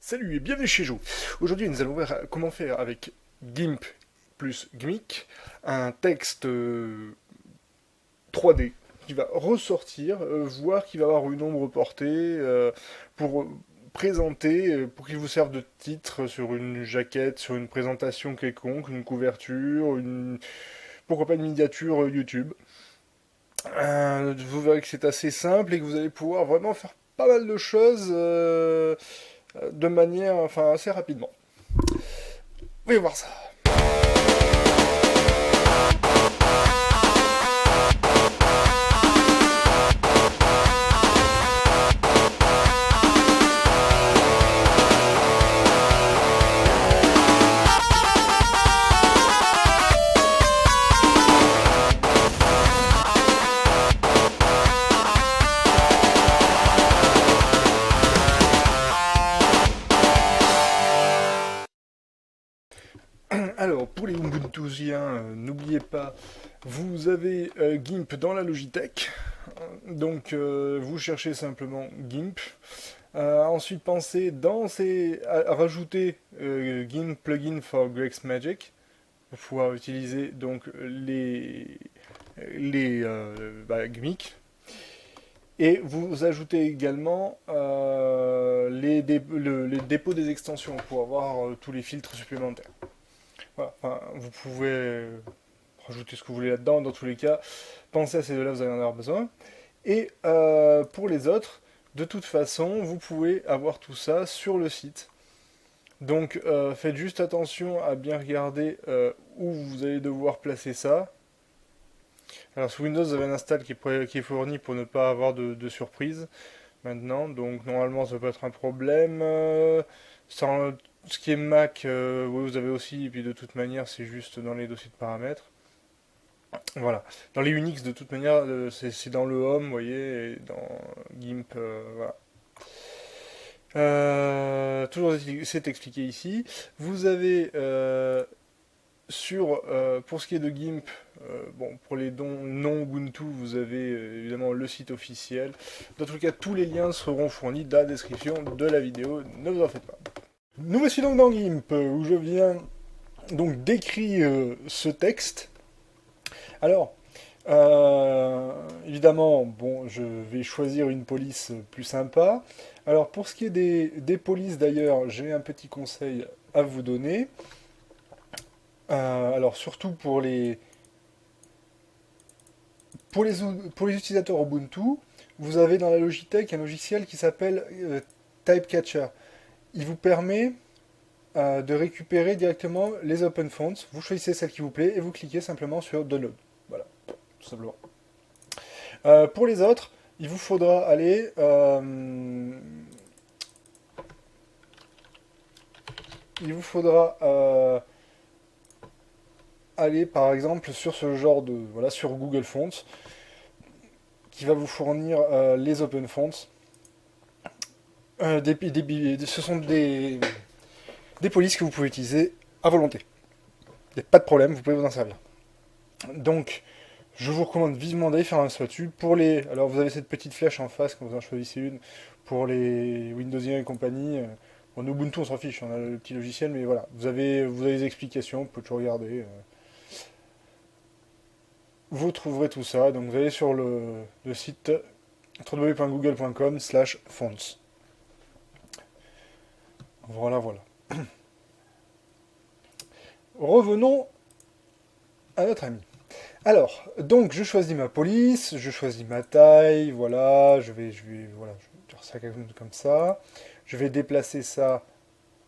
Salut et bienvenue chez Joe. Aujourd'hui, nous allons voir comment faire avec GIMP plus GMIC un texte 3D qui va ressortir, voire qui va avoir une ombre portée pour présenter, pour qu'il vous serve de titre sur une jaquette, sur une présentation quelconque, une couverture, pourquoi pas une miniature YouTube. Vous verrez que c'est assez simple et que vous allez pouvoir vraiment faire pas mal de choses de manière, enfin, assez rapidement. Voyons voir ça. Alors, pour les Ubuntusiens, n'oubliez pas, vous avez GIMP dans la Logitech. Donc, vous cherchez simplement GIMP. Ensuite, pensez à rajouter GIMP plugin for Greg's Magic pour pouvoir utiliser donc les GMIC. Et vous ajoutez également les dépôts des extensions pour avoir tous les filtres supplémentaires. Voilà, enfin, vous pouvez rajouter ce que vous voulez là-dedans, dans tous les cas, pensez à ces deux-là, vous allez en avoir besoin. Et pour les autres, de toute façon, vous pouvez avoir tout ça sur le site. Donc faites juste attention à bien regarder où vous allez devoir placer ça. Alors sous Windows, vous avez un install qui est fourni pour ne pas avoir de surprise maintenant, donc normalement ça peut être un problème. Ce qui est Mac, oui, vous avez aussi, et puis de toute manière, c'est juste dans les dossiers de paramètres. Voilà. Dans les Unix, de toute manière, c'est dans le Home, vous voyez, et dans GIMP, voilà. Toujours c'est expliqué ici. Vous avez pour ce qui est de GIMP, bon, pour les dons non Ubuntu, vous avez évidemment le site officiel. Dans tous les cas, tous les liens seront fournis dans la description de la vidéo, ne vous en faites pas. Nous voici donc dans GIMP, où je viens donc d'écrire ce texte. Alors, évidemment, bon, je vais choisir une police plus sympa. Alors, pour ce qui est des polices d'ailleurs, j'ai un petit conseil à vous donner. Alors, surtout pour les utilisateurs Ubuntu, vous avez dans la Logitech un logiciel qui s'appelle Typecatcher. Il vous permet de récupérer directement les open fonts. Vous choisissez celle qui vous plaît et vous cliquez simplement sur Download. Voilà, tout simplement. Pour les autres, il vous faudra aller aller par exemple sur ce genre de voilà sur Google Fonts qui va vous fournir les open fonts. Ce sont des polices que vous pouvez utiliser à volonté. Il n'y a pas de problème, vous pouvez vous en servir. Donc, je vous recommande vivement d'aller faire un saut dessus. Alors, vous avez cette petite flèche en face quand vous en choisissez une. Pour les Windowsiens et compagnie, bon, Ubuntu, on s'en fiche, on a le petit logiciel, mais voilà, vous avez les explications, vous pouvez toujours regarder. Vous trouverez tout ça. Donc, vous allez sur le site www.google.com/fonts. Voilà, voilà. Revenons à notre ami. Alors, donc je choisis ma police, je choisis ma taille, voilà, je vais dire ça comme ça. Je vais déplacer ça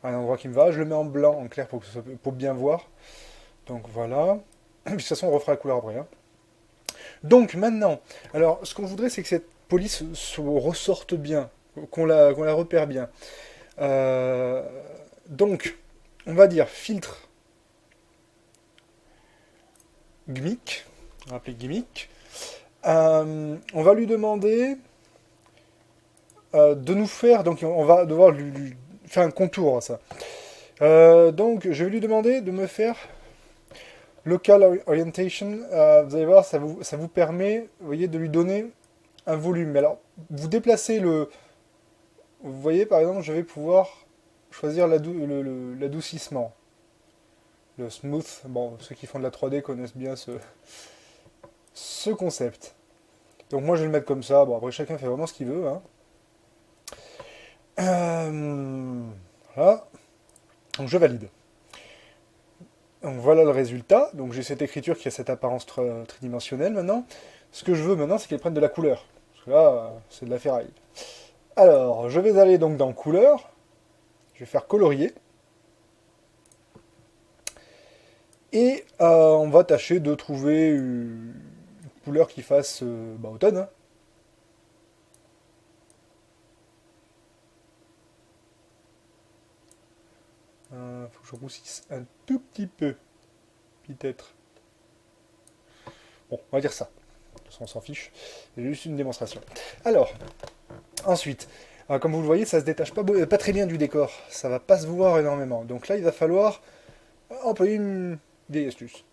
à un endroit qui me va. Je le mets en blanc, en clair, pour bien voir. Donc voilà. De toute façon, on refera la couleur après. Hein. Donc maintenant, alors ce qu'on voudrait, c'est que cette police ressorte bien, qu'on la repère bien. Donc, on va dire filtre GMIC, on va appeler GMIC. On va lui demander de nous faire, donc on va devoir lui faire un contour à ça. Donc je vais lui demander de me faire local orientation. Vous allez voir, ça vous permet, vous voyez, de lui donner un volume. Alors, vous déplacez le... Vous voyez, par exemple, je vais pouvoir choisir l'adoucissement. Le smooth, bon, ceux qui font de la 3D connaissent bien ce concept. Donc moi je vais le mettre comme ça, bon après chacun fait vraiment ce qu'il veut. Hein. Voilà, donc je valide. Donc voilà le résultat, donc j'ai cette écriture qui a cette apparence tridimensionnelle maintenant. Ce que je veux maintenant c'est qu'elle prenne de la couleur, parce que là c'est de la ferraille. Alors je vais aller donc dans couleur, je vais faire colorier. Et on va tâcher de trouver une couleur qui fasse automne. Hein. Faut que je roussisse un tout petit peu. Peut-être. Bon, on va dire ça. De toute façon, on s'en fiche. C'est juste une démonstration. Alors, ensuite, comme vous le voyez, ça se détache pas très bien du décor. Ça va pas se voir énormément. Donc là, il va falloir employer une vieille astuce.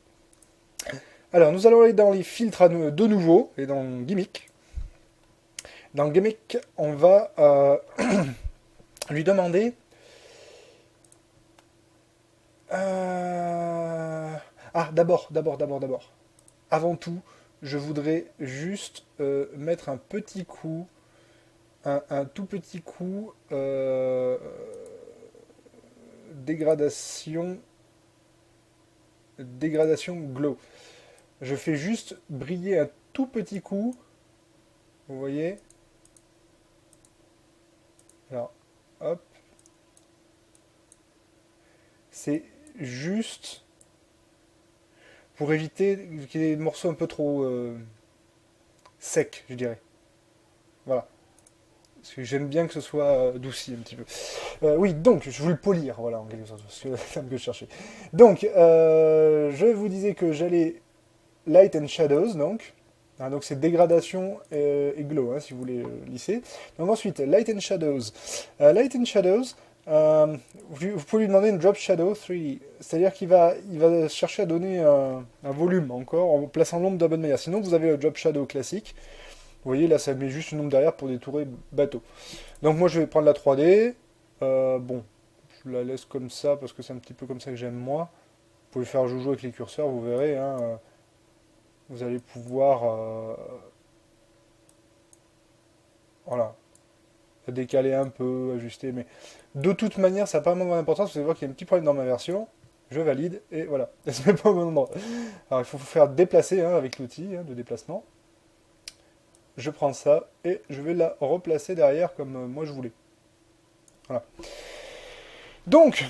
Alors, nous allons aller dans les filtres de nouveau et dans Gimmick. Dans Gimmick, on va lui demander... Ah, d'abord. Avant tout, je voudrais juste mettre un petit coup, un tout petit coup, dégradation glow. Je fais juste briller un tout petit coup, vous voyez. Alors, hop. C'est juste pour éviter qu'il y ait des morceaux un peu trop secs, je dirais. Voilà. Parce que j'aime bien que ce soit adouci un petit peu. Oui, donc, je veux le polir, voilà, en quelque sorte, parce que c'est le terme que je cherchais. Donc, je vous disais que j'allais Light and Shadows, donc. Hein, donc c'est dégradation et glow, hein, si vous voulez lisser. Donc ensuite, Light and Shadows. Light and Shadows, vous pouvez lui demander une Drop Shadow 3D. C'est-à-dire qu'il il va chercher à donner un volume encore en plaçant l'ombre de la bonne manière. Sinon, vous avez le Drop Shadow classique. Vous voyez, là, ça met juste une ombre derrière pour détourer bateau. Donc moi, je vais prendre la 3D. Bon, je la laisse comme ça parce que c'est un petit peu comme ça que j'aime moi. Vous pouvez faire joujou avec les curseurs, vous verrez. Hein, vous allez pouvoir voilà, décaler un peu, ajuster, mais de toute manière, ça n'a pas vraiment d'importance. Vous allez voir qu'il y a un petit problème dans ma version. Je valide et voilà, elle se met pas au bon endroit. Alors il faut faire déplacer hein, avec l'outil de déplacement. Je prends ça et je vais la replacer derrière comme moi je voulais. Voilà. Donc,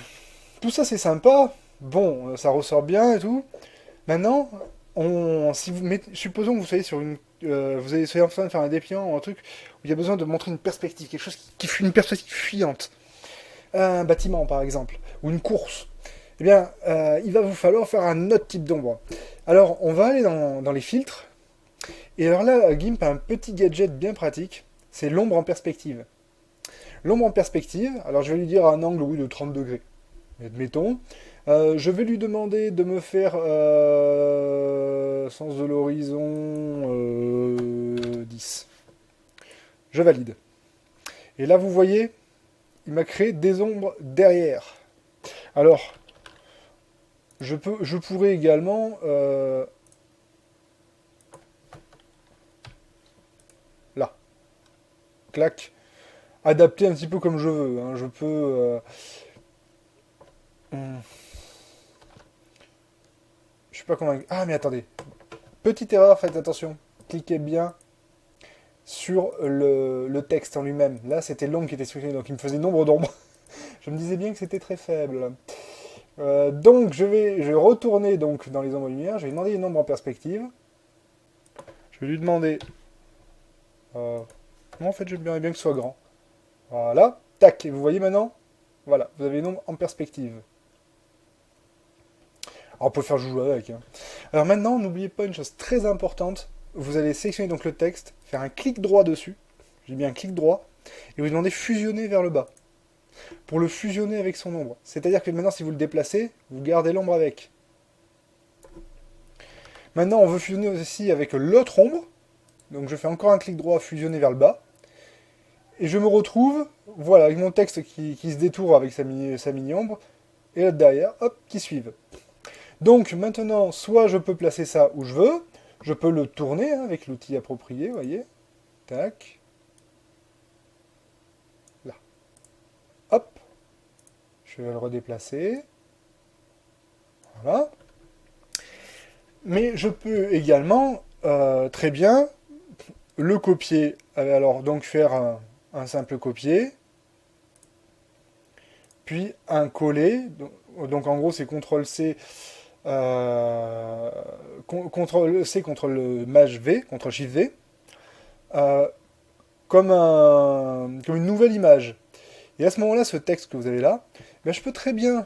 tout ça c'est sympa. Bon, ça ressort bien et tout. Maintenant, si vous supposons que vous soyez sur vous soyez en train de faire un dépliant ou un truc où il y a besoin de montrer une perspective, quelque chose qui une perspective fuyante, un bâtiment par exemple, ou une course. Eh bien, il va vous falloir faire un autre type d'ombre. Alors, on va aller dans les filtres. Et alors là, GIMP a un petit gadget bien pratique, c'est l'ombre en perspective. L'ombre en perspective, alors je vais lui dire un angle oui, de 30 degrés, admettons. Je vais lui demander de me faire sens de l'horizon 10. Je valide. Et là, vous voyez, il m'a créé des ombres derrière. Alors, je pourrais également... là. Clac. Adapter un petit peu comme je veux. Hein. Je peux... Je suis pas convaincu. Ah, mais attendez. Petite erreur, faites attention. Cliquez bien sur le texte en lui-même. Là, c'était l'ombre qui était supprimée, donc il me faisait nombre d'ombres. Je me disais bien que c'était très faible. Donc, je vais retourner donc, dans les ombres lumière. Je vais demander une ombre en perspective. Je vais lui demander... non, en fait, j'aimerais bien que ce soit grand. Voilà. Tac. Et vous voyez maintenant? Voilà. Vous avez une ombre en perspective. Alors, on peut faire jouer avec. Hein. Alors maintenant, n'oubliez pas une chose très importante. Vous allez sélectionner donc le texte, faire un clic droit dessus. J'ai bien un clic droit. Et vous demandez fusionner vers le bas. Pour le fusionner avec son ombre. C'est-à-dire que maintenant, si vous le déplacez, vous gardez l'ombre avec. Maintenant, on veut fusionner aussi avec l'autre ombre. Donc je fais encore un clic droit, fusionner vers le bas. Et je me retrouve, voilà, avec mon texte qui se détourne avec sa mini-ombre, et là derrière, hop, qui suivent. Donc maintenant, soit je peux placer ça où je veux, je peux le tourner hein, avec l'outil approprié, vous voyez. Tac. Là. Hop. Je vais le redéplacer. Voilà. Mais je peux également très bien le copier. Alors donc faire un simple copier. Puis un coller. Donc en gros c'est CTRL-C. CTRL-C, CTRL-MAJ-V, CTRL-SHIFT-V. Comme une nouvelle image. Et à ce moment-là, ce texte que vous avez là, ben, je peux très bien,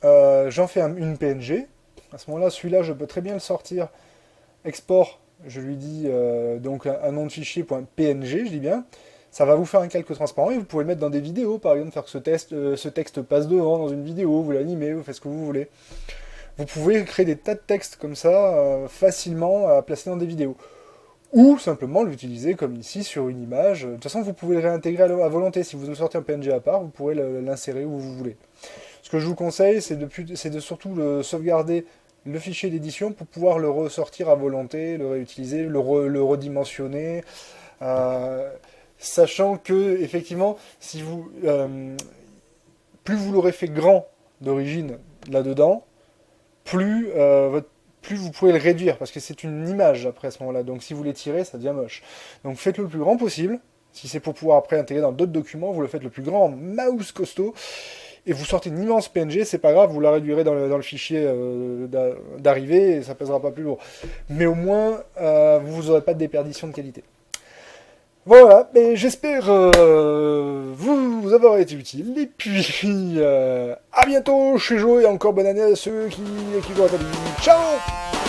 j'en fais une PNG. À ce moment-là, celui-là, je peux très bien le sortir, export, je lui dis donc un nom de fichier .png, je dis bien. Ça va vous faire un calque transparent et vous pouvez le mettre dans des vidéos, par exemple, faire que ce texte passe devant dans une vidéo, vous l'animez, vous faites ce que vous voulez. Vous pouvez créer des tas de textes comme ça, facilement à placer dans des vidéos. Ou simplement l'utiliser comme ici sur une image. De toute façon, vous pouvez le réintégrer à volonté. Si vous sortez un PNG à part, vous pourrez l'insérer où vous voulez. Ce que je vous conseille, c'est de surtout sauvegarder le fichier d'édition pour pouvoir le ressortir à volonté, le réutiliser, le redimensionner. Sachant que, effectivement, si vous, plus vous l'aurez fait grand d'origine là-dedans, plus vous pouvez le réduire, parce que c'est une image après à ce moment-là. Donc si vous l'étirez, ça devient moche. Donc faites-le le plus grand possible. Si c'est pour pouvoir après intégrer dans d'autres documents, vous le faites le plus grand mouse costaud. Et vous sortez une immense PNG, c'est pas grave, vous la réduirez dans le fichier d'arrivée et ça pèsera pas plus lourd. Mais au moins, vous n'aurez pas de déperdition de qualité. Voilà, mais j'espère vous avoir été utile. Et puis, à bientôt chez Joe et encore bonne année à ceux qui l'auraient pas dit. Ciao!